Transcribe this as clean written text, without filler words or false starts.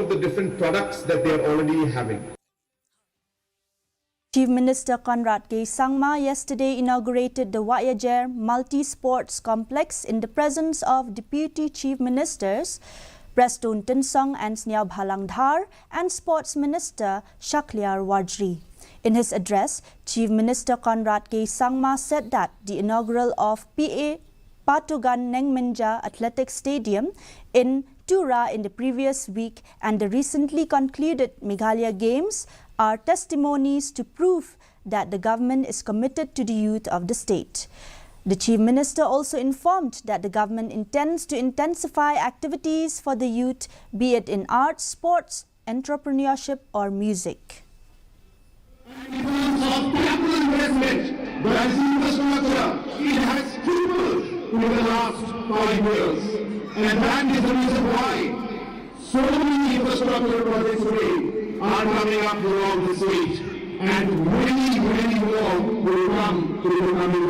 the different products that they are already having. Chief Minister Conrad K. Sangma yesterday inaugurated the Wahiajer Multi-Sports Complex in the presence of Deputy Chief Ministers Prestun Tinsong and Sniao Bhalangdhar and Sports Minister Shakliar Wajri. In his address, Chief Minister Conrad K. Sangma said that the inaugural of PA Patugan Nengminja Athletic Stadium in Tura in the previous week and the recently concluded Meghalaya Games are testimonies to prove that the government is committed to the youth of the state. The Chief Minister also informed that the government intends to intensify activities for the youth, be it in arts, sports, entrepreneurship or music. In terms of capital investment, the infrastructure, it has tripled in the last 5 years. And that is the reason why so many infrastructure projects today are coming up along the state. And many more will come to the coming